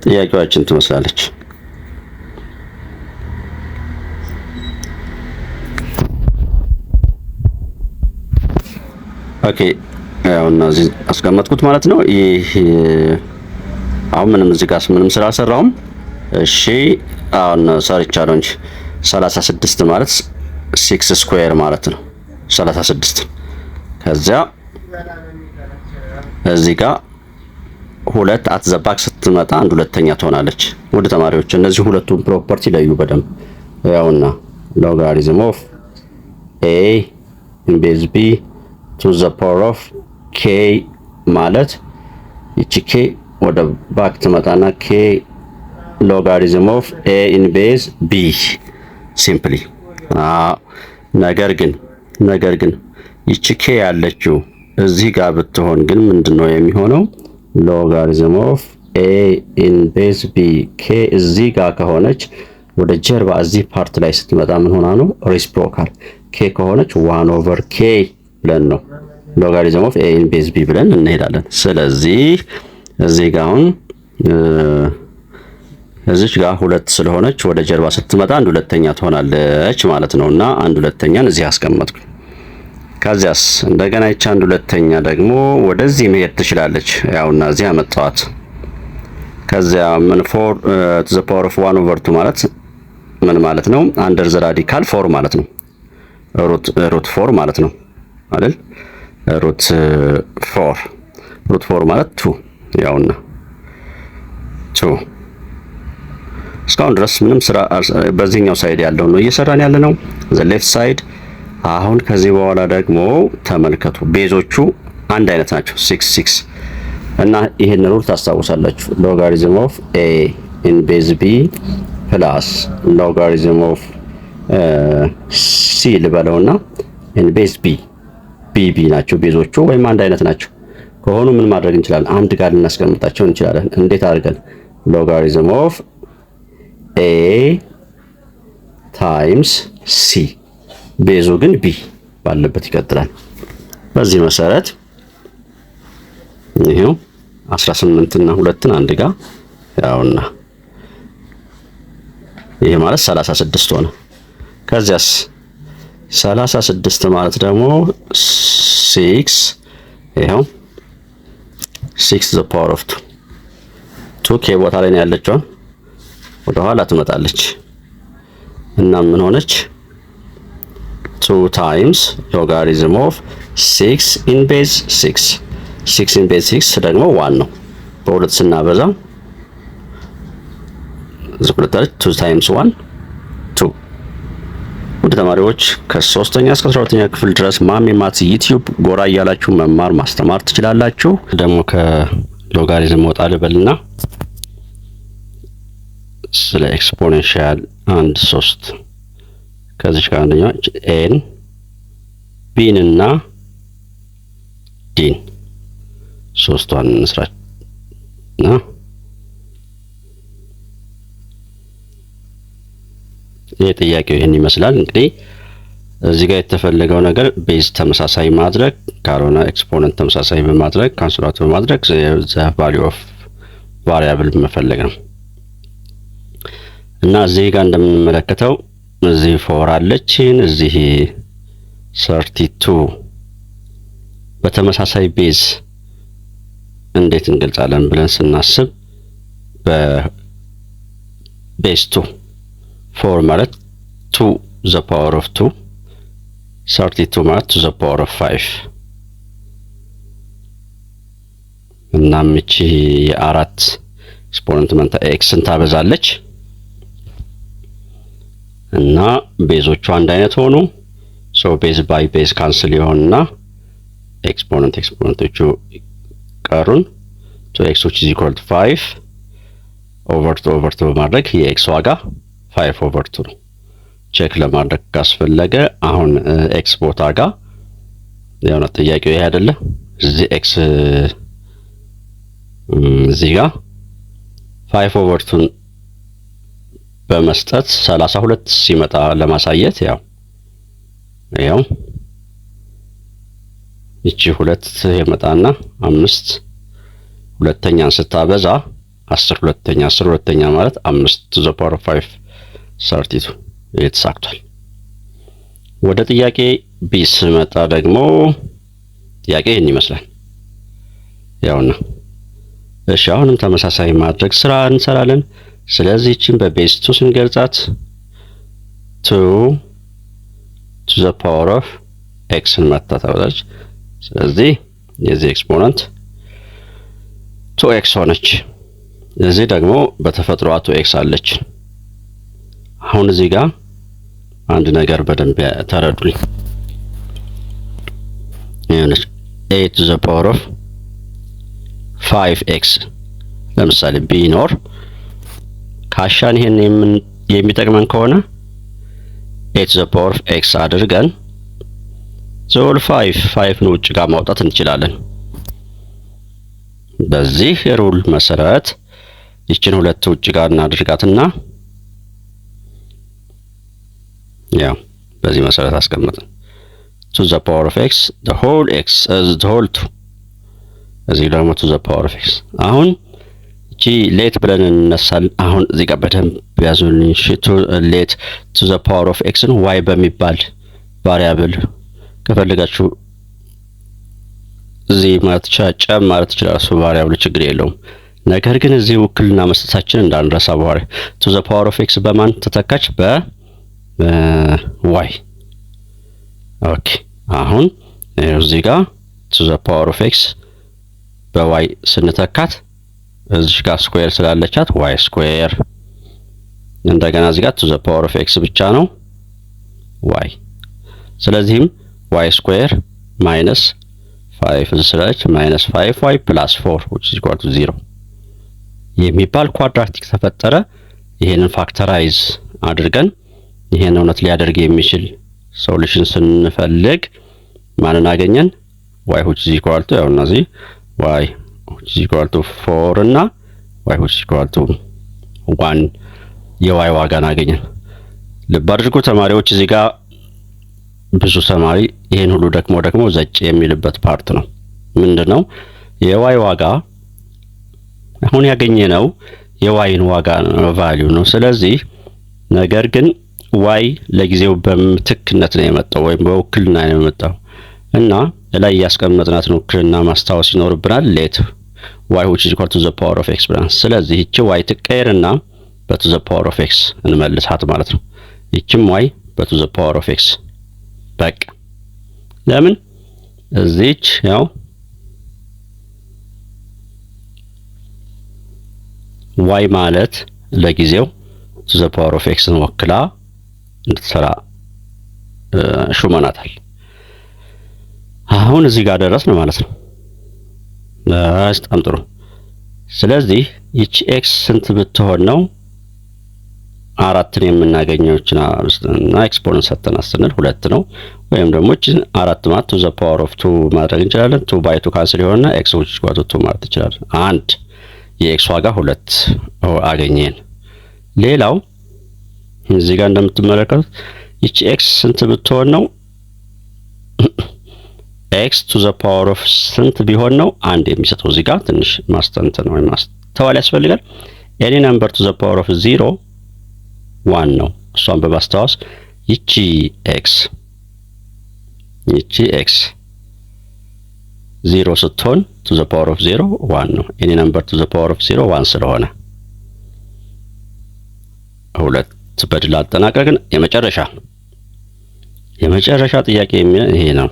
ጥያቄዋችን ትመስላለች። ኦኬ ያው እና እዚህ አስቀመጥኩት ማለት ነው። ይሄ አሁን ምንም እዚህ ጋር ምንም ስላልሰራሁም እሺ አሁን ሰርቻለሁ እንጂ 36 ማለት 6 ስኩዌር ማለት ነው 36። ከዚያ እዚህ ጋር ሁለት አት ዘ ባክ ስትመጣ አንድ ሁለተኛ ትሆናለች። ወደ ተማሪዎች እነዚህ ሁለቱን ፕሮፐርቲ ለዩ በደንብ ያውና ሎጋሪዝም ኦፍ a in base b to the power of k ማለት ይቺ k ወደ ባክ ትመጣና k ሎጋሪዝም ኦፍ a in base b ሲምፕሊ። ነገር ግን ይቺ k ያለችው እዚህ ጋር ብትሆን ግን ምንድነው የሚሆነው? ሎጋሪዝም ኦፍ a in base b k እዚህ ጋር ከሆነች ወደ ጀርባ እዚህ ፓርት ላይ ስትመጣ ምን ሆና ነው? ሬሲፕሮካል k ከሆነች 1/k ብለን ነው ሎጋሪዝም ኦፍ a in base b ብለን እንሄዳለን። ስለዚህ እዚህ ጋር አሁን እዚች ጋር ሁለት ስለሆነች ወደ ጀርባ ስትመጣ አንድ ሁለተኛ ትሆናለች ማለት ነውና አንድ ሁለተኛን እዚህ አስቀመጥኩ። ከዚያስ እንደገና ይቻ አንድ ሁለተኛ ደግሞ ወደዚህ መሄድ ትችላለች። ያውና እዚህ አመጣዋት። ከዚያ ምን ፎር to the power of 1/2 ማለት ምን ማለት ነው? አንደር ዘ ራዲካል 4 ማለት ነው። ሩት 4 ማለት ነው አይደል? ሩት 4 ማለት 2 ያውና 2 እስካሁን ድረስ ምንም ስራ በዚህኛው ሳይድ ያለው ነው እየሰራን ያለ ነው ዘ ሌፍት ሳይድ። አሁን ከዚህ በኋላ ደግሞ ተመልከቱ ቤዞቹ አንድ አይነት ናቸው 6 6 እና ይሄን ሩል ታስታውሳላችሁ። ሎጋሪዝም ኦፍ a in base b plus ሎጋሪዝም ኦፍ c ልበለውና in base b bb ናቸው ቤዞቹ ወይም አንድ አይነት ናቸው ከሆኑ ምን ማድረግ እንችላለን? አንድ ጋር ልናስቀምጣቸው እንችላለን። እንዴት አድርገን? ሎጋሪዝም ኦፍ a ታይምስ c ቤዙ ግን b ባለበት ይቀጥላል። በዚህ መሰረት ይሄው 18 እና 2ን አንድ ጋር ያውና ይሄ ማለት 36 ሆነ። ከዚያስ 36 ማለት ደግሞ 6 ይሄው 6 the power of 2 k ቦታ ላይ ነው ያለችው ወደ ኋላ ትመጣለች እና ምን ሆነች? 2 times ሎጋሪዝም ኦፍ 6 in base 6 in base 6 ደግሞ 1 ነው። በሁለት ስናበዛው ዝቁልታች 2 times 1 2። ወደ ተማሪዎች ከ3ኛ እስከ 12ኛ ክፍል ድረስ ማሚ ማትስ ዩቲዩብ ጎራ እያላችሁ መማር ማስተማር ትችላላችሁ። ደግሞ ከሎጋሪዝም ወጣ ልበልና ስለ ኤክስፖኔንሻል 1 3 ከዚህ ጋር አንደኛው ኤን ቢን እና ዲን ሶስቷን እንስራና የጥያቄው ይሄን ይመስላል። እንግዲህ እዚህ ጋር የተፈለገው ነገር ቤዝ ተመሳሳይ ማድረግ ካልሆነ ኤክስፖነንት ተመሳሳይ በማድረግ ካንስላት በማድረግ ዘ ቫልዩ ኦፍ ቫሪያብል መፈለግ ነው። እና እዚህ ጋር እንደምንመለከተው እዚህ 4 አለችን፣ እዚህ 32 በተመሳሳይ ቤዝ እንዴት እንገልጻለን ብለን ስናስብ በቤዝ 2 4 ማለት 2 the power of 2 32 ማለት 2 the power of 5 እና ምቺ የአራት ኤክስፖነንት መንታ ኤክስን ታበዛለች እና ቤዞቹ አንድ አይነት ሆኑ። ሶ ቤዝ ባይ ቤዝ ካንስል ይሆንና ኤክስፖነንቶቹ ቀሩን 2x which is equal to 5 over 2 በማድረግ የኤክስ ዋጋ 5/2 ነው። ቼክ ለማድረግ ካስፈለገ አሁን ኤክስ ቦታ ጋር ያው ጥያቄው ይሄ አይደለ? እዚህ ኤክስ እዚህ ጋር 5/2 በመስጠት 32 ሲመጣ ለማሳየት ያው እቺ 2 ይመጣና 5 ሁለተኛን ስታበዛ 10 ሁለተኛ 10 ሁለተኛ ማለት 5 to the power of 5 32 የተሳክቷል። ወደ ጥያቄ ቢ ስመጣ ደግሞ ጥያቄ ይህን ይመስላል። ያውና እሺ አሁንም ተመሳሳይ ማድረግ ስራ እንሰራለን። ስለዚህ እቺን በቤዝ 2 ስንገልጻት 2 to the power of x እንመታታለች። ስለዚህ የዚህ ኤክስፖነንት 2x ሆነች። እዚህ ደግሞ በተፈጥሮዋ 2x አለች። አሁን እዚህ ጋር አንድ ነገር በደንብ ተረዱልኝ። ይሄንስ a to the power of 5x ለምሳሌ ቢኖር ካሻን ይሄን የሚጠቅመን ከሆነ a to the power of x አድርገን ዞል 5 ነው ውጭ ጋር ማውጣት እንችላለን። በዚህ ሩል መሰረት ይችን ሁለት ውጭ ጋር እናድርጋትና ያው በዚህ መሰረት አስቀምጠን to the power of x the whole x as the whole 2 እዚህ ደግሞ to the power of x አሁን እቺ ሌት ብለን እንነሳለን። አሁን እዚህ ጋር በደንብ ያዙልኝ። ሌት to the power of x ነው y በሚባል ቫሪያብል ከፈለጋችሁ እዚህ ማለት ጨምር ትችላላችሁ። እሱ ቫሪያብል ችግር የለውም። ነገር ግን እዚህ ውክልና መስጠታችን እንዳንረሳ። በኋላ to the power of x በማን ተተካች? በy። ኦኬ አሁን እዚህ ጋር to the power of x በy ስንተካት እዚህ ጋር ስኩዌር ስላለቻት y ስኩዌር፣ እንደገና እዚህ ጋር to the power of x ብቻ ነው y። ስለዚህም y ስኩዌር ማይነስ 5 ስለች ማይነስ 5y + 4 which is equal to 0 የሚባል ኳድራቲክ ተፈጠረ። ይሄንን ፋክተራይዝ አድርገን ይሄን እውነት ሊያደርግ የሚችል ሶሉሽን ስንፈልግ ማንን አገኘን? y which is equal to ያው እነዚህ y which is equal to 4 እና y which is equal to 1 የy ዋጋን አገኘን። ልብ አድርጉ ተማሪዎች፣ እዚህ ጋር ብዙ ተማሪ ይሄን ሁሉ ደግሞ ዘጭ የሚልበት ፓርት ነው። ምንድነው የy ዋጋ አሁን ያገኘነው የyን ዋጋ ቫልዩ ነው። ስለዚህ ነገር ግን y ለጊዜው በምትክነት ነው የመጣው ወይም በውክልና ነው የመጣው እና ላይ ያስቀመጥናት ውክልና ማስታወስ ይኖርብናል። ሌት y which is equal to the power of x ብለን ስለዚህ እቺ y ትቀየርና to the power of x እንመልሳት ማለት ነው። እቺም y to the power of x በቃ ለምን እዚች ያው y ማለት ለጊዜው to the power of x ወክላ እንድትሰራ ሹመናታል። አሁን እዚህ ጋር ደረስን ማለት ነው። በጣም ጥሩ። ስለዚህ ይቺ x ስንት ብትሆን ነው አራትን የምናገኘው? እና ኤክስፖነንት ሰጥተን አስነን 2 ነው። ወይም ደግሞ እቺን 4 ማለት to the power of 2 ማድረግ እንችላለን። 2 by 2 ካንስል ይሆንና x which is equal to 2 ማለት እንችላለን። አንድ የx ዋጋ 2 አገኘን። ሌላው እዚህ ጋር እንደምትመለከቱት ይቺ x ስንት ብትሆን ነው x to the power of ስንት ቢሆን ነው አንድ የሚሰጠው? እዚህ ጋር ትንሽ ማስተንተን ወይ ማስተዋል ያስፈልጋል። any number to the power of 0 1 ነው። እሷን በማስታወስ ይቺ x 0 ስትሆን to the power of 0 1 ነው። any number to the power of 0 1 ስለሆነ ሁለት በድል አጠናቀቅን። የመጨረሻ ጥያቄ ይሄ ነው።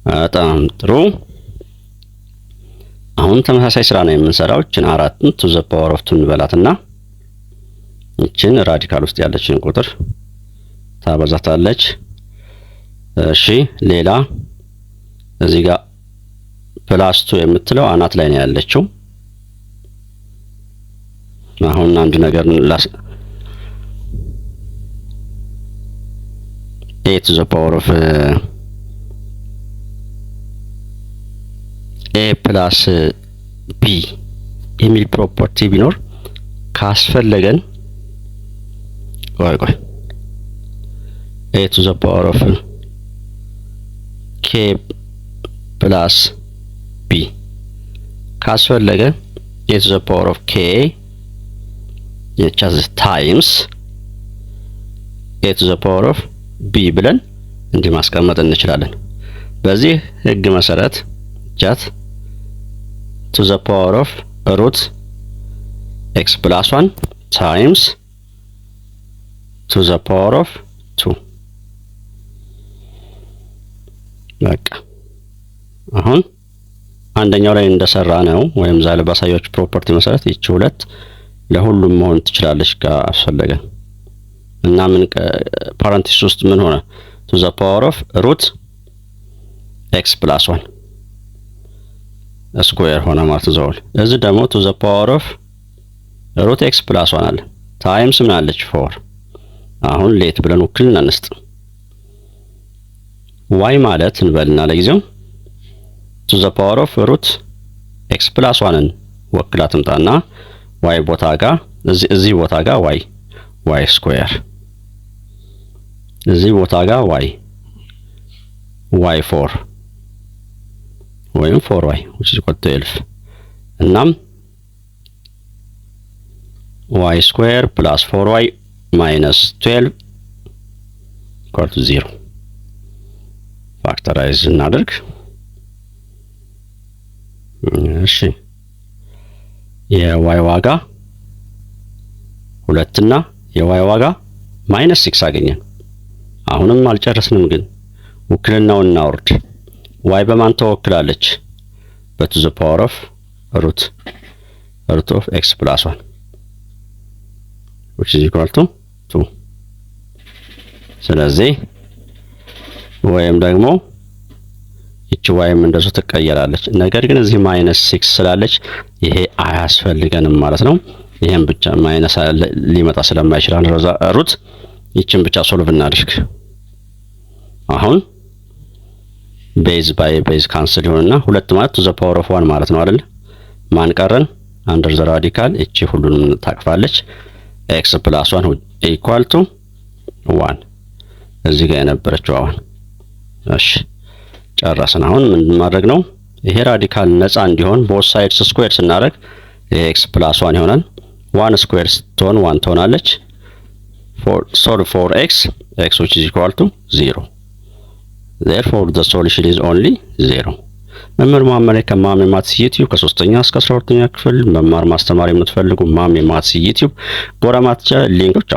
በጣም ጥሩ። አሁን ተመሳሳይ ስራ ነው የምንሰራው። እቺን 4 to the power of 2 እንበላትና እቺን ራዲካል ውስጥ ያለችን ቁጥር ታበዛታለች። እሺ ሌላ እዚህ ጋር +2 የምትለው አናት ላይ ነው ያለችው። አሁን አንድ ነገር a to the power of a plus b የሚል ፕሮፐርቲ ቢኖር ካስፈለገን ቆይ a to the power of k plus b ካስፈለገ a to the power of k just times a to the power of b ብለን እንዲህ ማስቀመጥ እንችላለን። በዚህ ህግ መሰረት just to the power of root x plus 1 times to the power of 2 በቃ አሁን አንደኛው ላይ እንደሰራ ነው ወይም ዛለ ባሳዮች ፕሮፐርቲ መሰረት ይቺ ሁለት ለሁሉም መሆን ትችላለች ካስፈለገ እና ምን ፓራንቲስ ውስጥ ምን ሆነ to the power of root x plus 1 ስኩዌር ሆነ ማለት ነው። እዚህ ደግሞ to the power of root x plus 1 አለ ታይምስ ምን አለች 4 አሁን ሌት ብለን ውክልና እንስጥ y ማለት እንበልና ለጊዜው to the power of root x plus 1ን ወክላ ትምጣና y ቦታ ጋር እዚህ ቦታ ጋር y ስኩዌር እዚህ ቦታ ጋር y4 ወይም 4y which is equal to 12 እናም y square plus 4y minus 12 equal to 0 ፋክተራይዝ እናድርግ። እሺ የy ዋጋ 2 እና የy ዋጋ -6 አገኘን። አሁንም አልጨረስንም ግን ውክልናውን እናወርድ። y በማን ተወክላለች? to the power of root of x plus 1 which is equal to 2 ስለዚህ ወይም ደግሞ እቺ yም እንደዚህ ትቀየራለች። ነገር ግን እዚህ -6 ስላለች ይሄ አያስፈልገንም ማለት ነው። ይሄን ብቻ ማይነስ ሊመጣ ስለማይችል አንረዛ ሩት ይችን ብቻ ሶልቭ እናድርግ። አሁን ቤዝ ባይ ቤዝ ካንስል ይሆንና 2 ማለት to the power of 1 ማለት ነው አይደል? ማን ቀረን? አንደር ዘ ራዲካል እቺ ሁሉንም ታቅፋለች x plus 1 equal to 1 እዚህ ጋር የነበረችው አሁን እሺ ጨረስን። አሁን ምን ማድረግ ነው? ይሄ ራዲካል ነፃ እንዲሆን both sides square ስናደርግ x plus 1 ይሆናል። 1 ስኩዌር ስትሆን 1 ትሆናለች። solve for x which is equal to 0 therefore the solution is only 0 መምህር መሐመድ ከማሜ ማትስ ዩቲዩብ ከ3ኛ እስከ 12ኛ ክፍል መማር ማስተማር የምትፈልጉ ማሜ ማትስ ዩቲዩብ ጎራ ማትቻ ሊንኮች